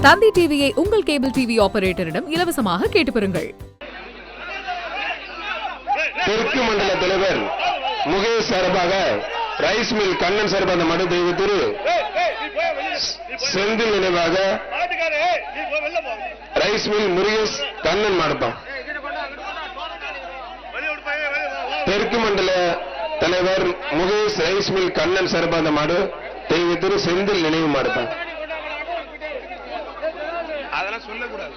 தந்தி டிவியை உங்கள் cable TV ஆபரேட்டரிடம் இலவசமாக கேட்டு பெறுங்கள். தெற்கு மண்டல தலைவர் முகேஷ் சார்பாக ரைஸ் மில் கண்ணன் சார்பாக அந்த மனு தெரிவித்து செந்தில் நினைவாக ரைஸ் மில் முருகேஷ் கண்ணன் மாடுப்பான். தெற்கு மண்டல தலைவர் முகேஷ் ரைஸ் மில் கண்ணன் சார்பாக அந்த மாடு தெரிவித்து செந்தில் நினைவு மாடுப்பான். அதெல்லாம் சொல்லக்கூடாது.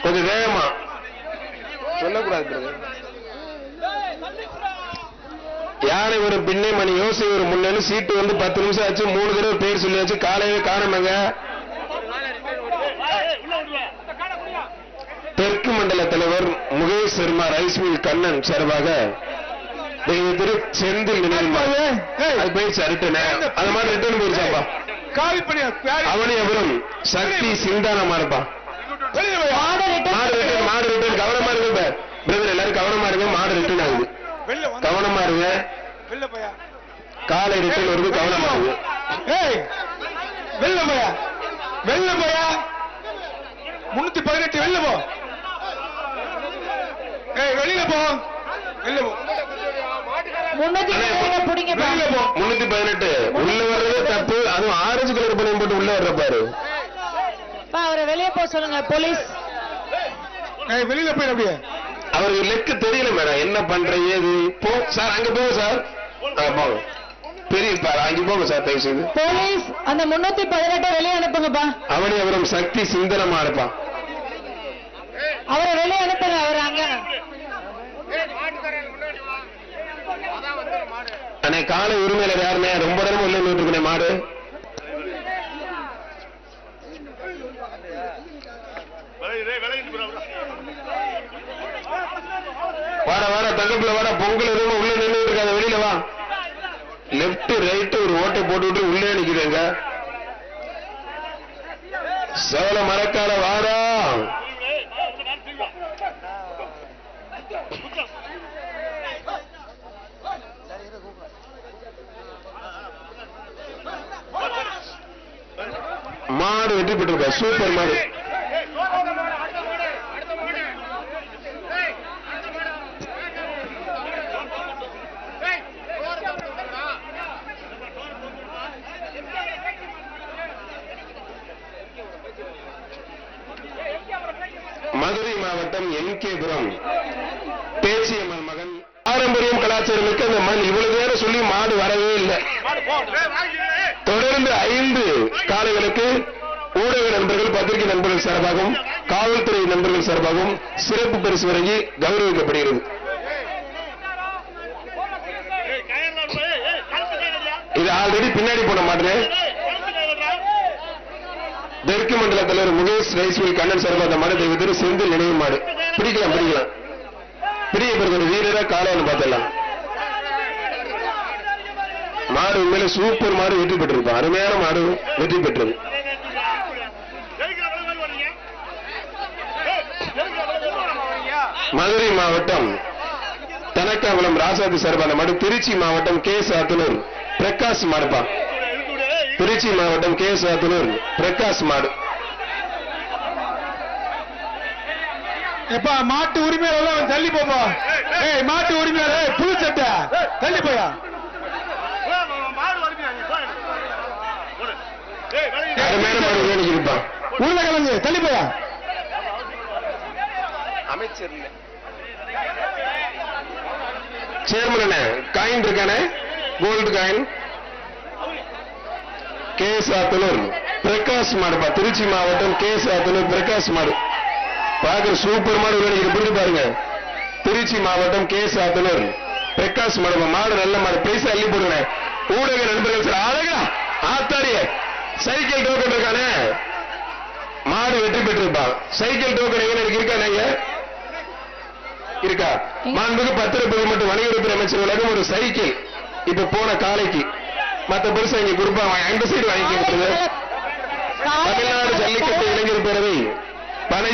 கொஞ்சம் வேகமா சொல்லக்கூடாது. யானை ஒரு பின்னே மணி யோசை ஒரு முன்னணி சீட்டு வந்து 10 நிமிஷம் ஆச்சு. 3 தடவை பேர் சொல்லியாச்சு. காலையில காரணங்க தெற்கு மண்டல தலைவர் முகேஷ் சர்மா ரைஸ் மில் கண்ணன் சார்பாக திரு செந்தில் நினைவு அது போயிடுச்சு. அது மாதிரி ரிட்டர்ன் போயிடுச்சாப்பா. அவனியபுரம் சக்தி சிந்தானமா இருப்பா. மாடு ரிட்டர்ன் கவனமா இருக்கு. பிரதர் எல்லாரும் கவனமா இருங்க. மாடு ரிட்டர்ன் ஆகுது. கவனமா இருங்க. காலை ரிட்டர்ன் வருது. கவனமா இருக்கு. வெளில போயா 318 வெளில போ. வெளியில போ. 318 உள்ள வர்றதே தப்பு. அதுவும் ஆரஞ்சு கலர் பணியம் போட்டு உள்ள வர்ற பாரு. அவரை வெளியே போக சொல்லுங்க போலீஸ். வெளியில போய் அப்படியே அவருக்கு லெக்கு தெரியல மேடம். என்ன பண்ற ஏது போ சார். அங்க போங்க சார். போங்க பெரிய பாரு. அங்க போங்க சார். தயவு செய்து போலீஸ் அந்த 318 வெளியே அனுப்புங்கப்பா. அவனியபுரம் சக்தி சிந்தனமா இருப்பான். அவரை வெளியே அனுப்புங்க. அவர் அங்க அண்ணே காலை உரிமையில யாருனே ரொம்ப நேரம் உள்ள நின்றுருக்கேன். மாடு வாட தங்கப்புல வாட. பொங்கல் எதுவும் உள்ள நின்று இருக்காத. வெளியில வா. லெப்ட் ரைட் ஒரு ஓட்டை போட்டு உள்ளே நிக்கிறேங்க. சோழ மரக்கால வாடா. மாடு வெற்றி பெற்றிருக்க. சூப்பர் மாடு. மதுரை மாவட்டம் எம்கேபுரம் பேச்சியம்மன் மகன் பாரம்பரியம் கலாச்சாரமிக்க அந்த மண். இவ்வளவு நேரம் சொல்லி மாடு வரவே இல்லை. தொடர்ந்து 5 காளைகளுக்கு ஊடக நண்பர்கள் பத்திரிகை நண்பர்கள் சார்பாகவும் காவல்துறை நண்பர்கள் சார்பாகவும் சிறப்பு பரிசு வழங்கி கௌரவிக்கப்படுகிறது. இது ஆல்ரெடி பின்னாடி போன மாட்டேன். தெற்கு மண்டல தலைவர் முகேஷ் ரைஸ் மில் கண்ணன் சார்பாக அந்த மாடு தெரிவித்து செந்தில் நினைவு மாடு. பிடிக்கலாம் பிடிக்க பிறகு வீரரா காலைன்னு பார்த்தலாம். மாடு உண்மையில சூப்பர் மாடு வெற்றி பெற்றிருப்பான். அருமையான மாடு வெற்றி பெற்றது. மதுரை மாவட்டம் தனக்காகுளம் ராசாதி சார்பான மாடு. திருச்சி மாவட்டம் கே சாத்தனூர் பிரகாஷ் மாடுப்பா. திருச்சி மாவட்டம் கே சாத்தனூர் பிரகாஷ் மாடு. இப்ப மாட்டு உரிமையாளர் தள்ளி போப்பா. மாட்டு உரிமையாளர் புது சட்டை தள்ளி போயா. உருளைக்கிழங்கு தள்ளி போயா. அமைச்சர் சேர்மன் காயின் இருக்கானே gold coin. K Sathanur Prakash மாடுப்பா. திருச்சி மாவட்டம் கே சாத்தனூர் பிரகாஷ் மாடு. பாக்குற சூப்பர் மாடு புரிஞ்சு பாருங்க. திருச்சி மாவட்டம் கே சாத்தனூர் பிரகாஷ் மாடு. மாடு நல்ல மாடு. பிரைஸ் அள்ளி போடுங்க. ஊடக நண்பர்கள் சார் அழகா ஆத்தாரிய சைக்கிள் டோக்கன் இருக்கானே. மாடு வெற்றி பெற்றிருப்பான். சைக்கிள் டோக்கன் எங்க இருக்கா? நீங்க இருக்கா? மாண்புக்கு பத்திரப்பதிவு மற்றும் வணிகத்துறை அமைச்சர் உலகம் ஒரு சைக்கிள் இப்ப போன காலைக்கு மத்த பெருசா இங்க கொடுப்பாங்க. அந்த சைடு வாங்கிக்கிறது. தமிழ்நாடு ஜல்லிக்கட்டு இளைஞர் பேரவை பனை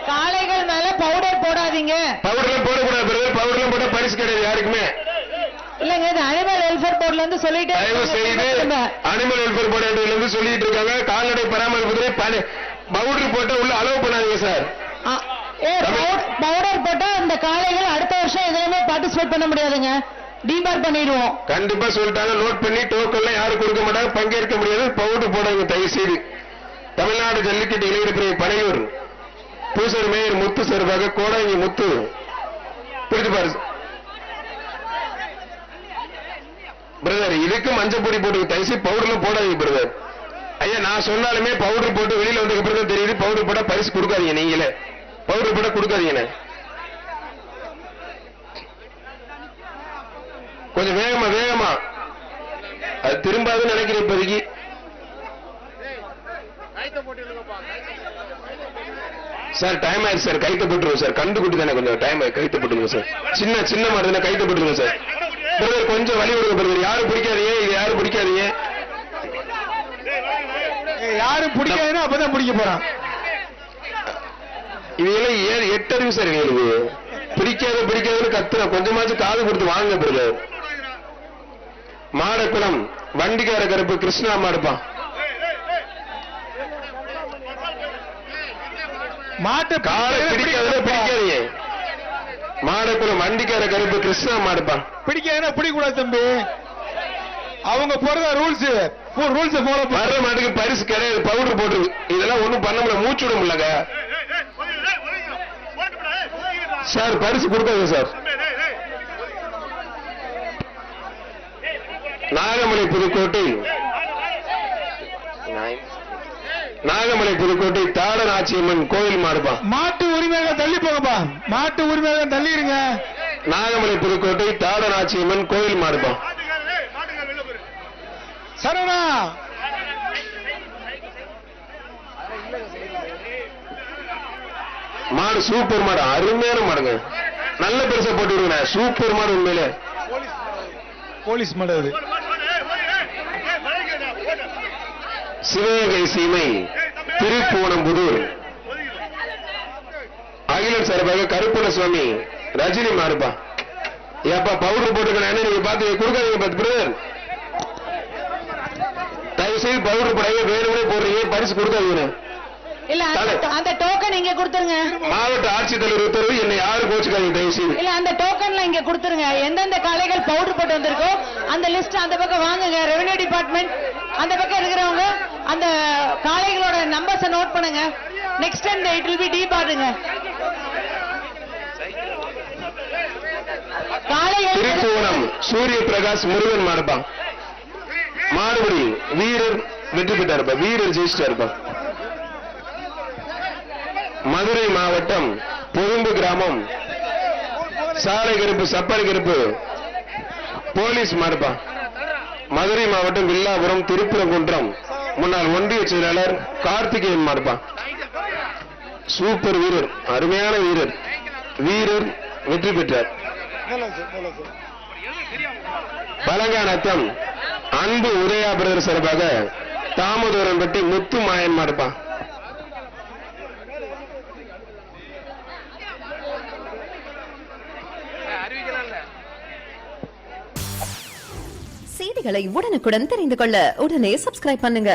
காளைகள் மேல பவுடர் போடாதீங்க. பவுடர் போடக்கூடாது. போர்டுல இருந்து சொல்லிட்டே தயவு செய்து அனிமல் வெல்ஃபேர் போர்டுல இருந்து சொல்லிட்டு இருக்காங்க, கால்நடை பராமரிப்புத்துறை பவுடர் போட்டு உள்ள அலோவ் பண்ணாதீங்க சார். பவுடர் போட்டா அந்த காளைகள் அடுத்த வருஷம் எதுவுமே பார்ட்டிசிபேட் பண்ண முடியாதுங்க, டிபார் பண்ணிடுவோம். கண்டிப்பா சொல்லிட்டாங்க, நோட் பண்ணி டோக்கன்ல யாரும் கொடுக்க மாட்டாங்க, பங்கேற்க முடியாது. பவுடர் போடாங்க தயவு செய்து. தமிழ்நாடு ஜல்லிக்கட்டு இளைஞர் பிரிவு பனையூர் பூசர் மேயர் முத்து சார்பாக கோடாங்கி முத்து புரிஞ்சு பாரு பிரதர், இதுக்கு மஞ்சள் பொடி போட்டு தயசி பவுடர்ல போடாதீங்க பிரதர். ஐயா நான் சொன்னாலுமே பவுடர் போட்டு வெளியில வந்ததுக்கு பிறகு தெரியுது, பவுடர் போட்டா பரிசு கொடுக்காதீங்க. நீங்களே பவுடர் போட்டா கொடுக்காதீங்க, கொஞ்சம் வேகமா வேகமா, அது திரும்பாதுன்னு நினைக்கிறேன் இப்போதைக்கு. சார் டைம் ஆயிடுச்சு சார், கைத்த போட்டுருவோம் சார். கண்டு குட்டி தானே, கொஞ்சம் டைம் கைத்த போட்டுருங்க சார். சின்ன மாடு தானே, கைத்த போட்டுருங்க சார். பிரதர் கொஞ்சம் வழி விடுங்க பிரதர், யாரும் பிடிக்காதீங்க, இது யாரும் பிடிக்காதீங்க. யாரும் பிடிக்காதுன்னா அப்பதான் பிடிக்க போறான். இது எல்லாம் 8 அறிவு சார் எங்களுக்கு. பிடிக்காதுன்னு கத்துற, கொஞ்சமாச்சும் காது கொடுத்து வாங்க பிரதர். மாடக்குளம் வண்டிக்கார கருப்பு கிருஷ்ணா மாடுப்பா. மாட்டு காலை பிடிக்காதீங்க. மாடக்குளம் வண்டிக்கார கருப்பு கிருஷ்ணா மாடுப்பா. பிடிக்காதுன்னா பிடிக்கூடாது தம்பி, அவங்க போறதா ரூல்ஸ் ஃபாலோ வர்ற மாட்டுக்கு பரிசு கிடையாது, பவுடர் போட்டுருக்கு. இதெல்லாம் ஒண்ணும் பண்ண முடியல, மூச்சு விட முடியலங்க சார். பரிசு கொடுக்காங்க சார். நாகமலை புதுக்கோட்டை தாடன் ஆட்சியம்மன் கோயில் மாடுப்பா. மாட்டு உரிமையாக தள்ளி போகப்பா, மாட்டு உரிமையாக தள்ளிடுங்க. நாகமலை புதுக்கோட்டை தாடன் ஆட்சியம்மன் கோயில் மாடுப்பா. சரணா மாடு சூப்பர் மாடு, அருமையான மாடுங்க, நல்ல பெருசா போட்டு விடுங்க. சூப்பர் மாடு உண்மையிலே போலீஸ் மாடு. அது சிவகங்கை சீமை திருப்பூணம்புதூர் அகிலன் சார்பாக கருப்பண சுவாமி ரஜினி மாடுப்பா. ஏப்பா பவுடர் போட்டுக்கணும், நீங்க பார்த்து கொடுக்காதீங்க. 10 பிரதர் தயவு செய்து பவுடர் போடாங்க, வேணும்னே போடுறீங்க, பரிசு கொடுக்காதீங்க. இல்ல அந்த டோக்கன் இங்க கொடுத்துருங்க. மாவட்ட ஆட்சித்தலைவர் உத்தரவு, என்னை யாரும் கோச்சுக்காதீங்க தயவு செய்து. இல்ல அந்த டோக்கன்ல இங்க கொடுத்துருங்க. எந்தெந்த காளைகள் பவுடர் போட்டு வந்திருக்கோ அந்த லிஸ்ட் அந்த பக்கம் வாங்குங்க. ரெவென்யூ டிபார்ட்மெண்ட் அந்த பக்கம் இருக்கிறவங்க அந்த காளைகளோட நம்பர்ஸ் நோட் பண்ணுங்க. Next time it will be டீபார்டுங்க. காளைகள் திருப்புவனம் சூரிய பிரகாஷ் முருகன் மாடுப்பா. மாடுபடி வீரர் வெற்றி பெற்றாருப்பா, வீரர் ஜெயிச்சிட்டாருப்பா. மதுரை மாவட்டம் பொதும்பு கிராமம் சாலை கருப்பு சப்பாரி கருப்பு போலீஸ் மாடுப்பா. மதுரை மாவட்டம் வில்லாபுரம் திருப்பரங்குன்றம் முன்னாள் ஒன்றிய செயலாளர் கார்த்திகேயன் மாடுப்பா. சூப்பர் வீரர், அருமையான வீரர், வீரர் வெற்றி பெற்றார். பழங்கானத்தம் அன்பு உதயா பிரதர் சார்பாக தாமதூரம்பட்டி முத்து மாயன் மாடுப்பா. செய்திகளை உடனுக்குடன் தெரிந்து கொள்ள உடனே சப்ஸ்கிரைப் பண்ணுங்க.